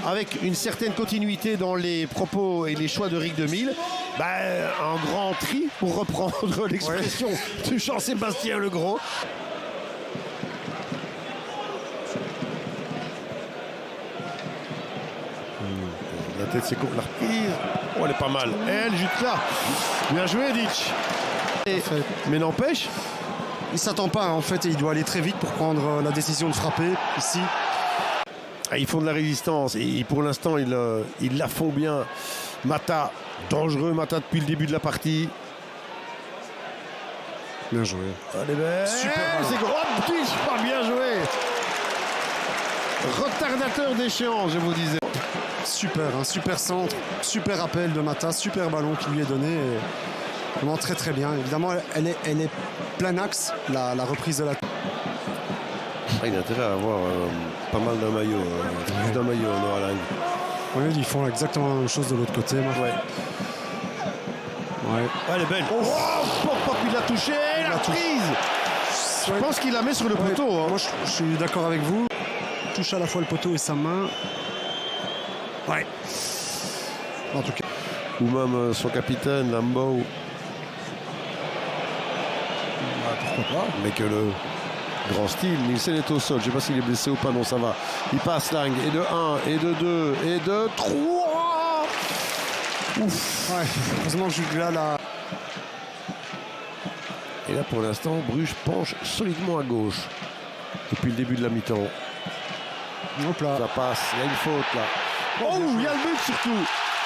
avec une certaine continuité dans les propos et les choix de Rick 2000, un grand tri, pour reprendre l'expression de Jean-Sébastien Legros. La tête c'est la reprise. Oh, elle est pas mal. Elle, juste là. Bien joué, Ditch. Mais n'empêche, il s'attend pas, en fait, et il doit aller très vite pour prendre la décision de frapper ici. Ils font de la résistance et pour l'instant ils la font bien. Mata, dangereux Mata depuis le début de la partie. Bien joué. Allez, super, c'est gros. Pas bien joué. Retardateur d'échéance, je vous disais. Super, un super centre, super appel de Mata, super ballon qui lui est donné. Et vraiment très très bien. Évidemment, elle est plein axe, la reprise de la... Il a intérêt à avoir pas mal d'un maillot. Plus d'un maillot, Noah. Oui, ils font exactement la même chose de l'autre côté. Ouais. Elle est belle. Pop, il l'a touché, il l'a prise. Je pense qu'il la met sur le poteau. Hein. Moi, je suis d'accord avec vous. Il touche à la fois le poteau et sa main. Ouais. En tout cas. Ou même son capitaine, Lambeau. Pourquoi pas. Mais que le grand style, Nielsen est au sol. Je ne sais pas s'il est blessé ou pas, non, ça va. Il passe Lang, et de 1, et de 2, et de 3. Ouf. Ouais, heureusement que Jutgla là. Et là, pour l'instant, Bruges penche solidement à gauche. Depuis le début de la mi-temps. Hop là. Ça passe, il y a une faute là. Oh, il y a le but surtout.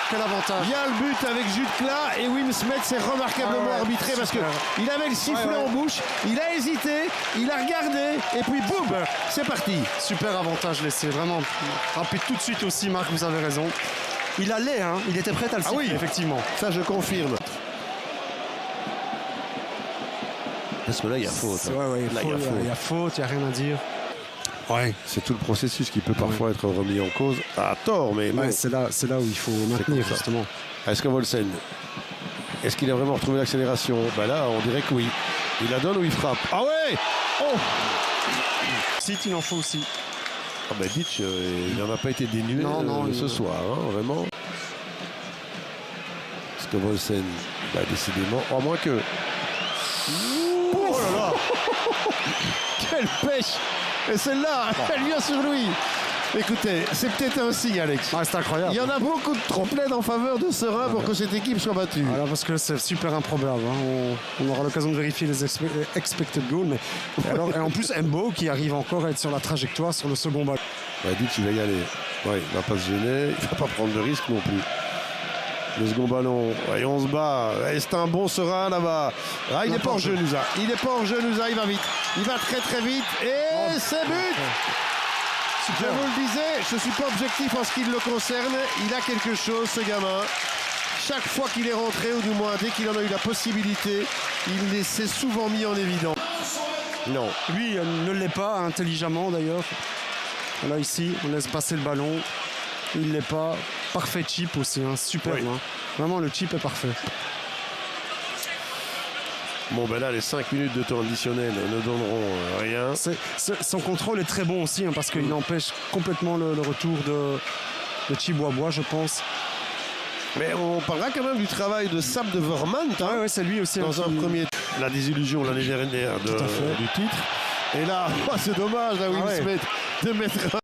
Quel avantage. Il y a le but avec Jutgla et Wim Smet s'est remarquablement arbitré parce qu'il avait le sifflet en bouche, il a hésité, il a regardé et puis boum, c'est parti. Super avantage laissé, vraiment. Rapide tout de suite aussi, Marc, vous avez raison. Il allait, hein, il était prêt à le siffler, oui, effectivement. Ça je confirme. Parce que là il y a faute. Il y a faute, il n'y a rien à dire. Ouais, c'est tout le processus qui peut parfois être remis en cause à tort, mais bon. C'est là où il faut maintenir, justement. Est-ce que Volsen, est-ce qu'il a vraiment retrouvé l'accélération? Là, on dirait que oui. Il la donne ou il frappe? Ah ouais. Oh. Si, il en faut aussi. Ditch, il n'en a pas été dénué ce soir, hein, vraiment. Est-ce que Volsen, décidément, à moins que... Oh là là. Quelle pêche. Et celle-là, elle vient sur lui. Écoutez, c'est peut-être un signe, Alex. C'est incroyable. Il y en a beaucoup de trompe-l'œil en faveur de Serein pour que cette équipe soit battue. Voilà, parce que c'est super improbable. Hein. On aura l'occasion de vérifier les expected goals. Mais... et en plus, Mbo qui arrive encore à être sur la trajectoire sur le second ballon. Dit qu'il va y aller. Ouais, il ne va pas se gêner. Il ne va pas prendre de risque non plus. Le second ballon, et on se bat. C'est un bon Serein là-bas. Il n'est pas hors jeu, Nusa. Il n'est pas hors jeu, Nusa. Il va vite. Il va très très vite. Et c'est but. Super. Je vous le disais, je ne suis pas objectif en ce qui le concerne. Il a quelque chose, ce gamin. Chaque fois qu'il est rentré, ou du moins dès qu'il en a eu la possibilité, il s'est souvent mis en évidence. Non. Lui ne l'est pas, intelligemment d'ailleurs. Là, ici, on laisse passer le ballon. Il ne l'est pas. Parfait chip aussi, hein, super. Hein. Vraiment, le chip est parfait. Bon, là, les 5 minutes de temps additionnel ne donneront rien. Son contrôle est très bon aussi, hein, parce qu'il empêche complètement le retour de Chibois, je pense. Mais on parlera quand même du travail de Sab de Vermand. Hein, c'est lui aussi. Dans un premier... La désillusion l'année dernière du titre. Et là, c'est dommage, Will Smith, de mettre...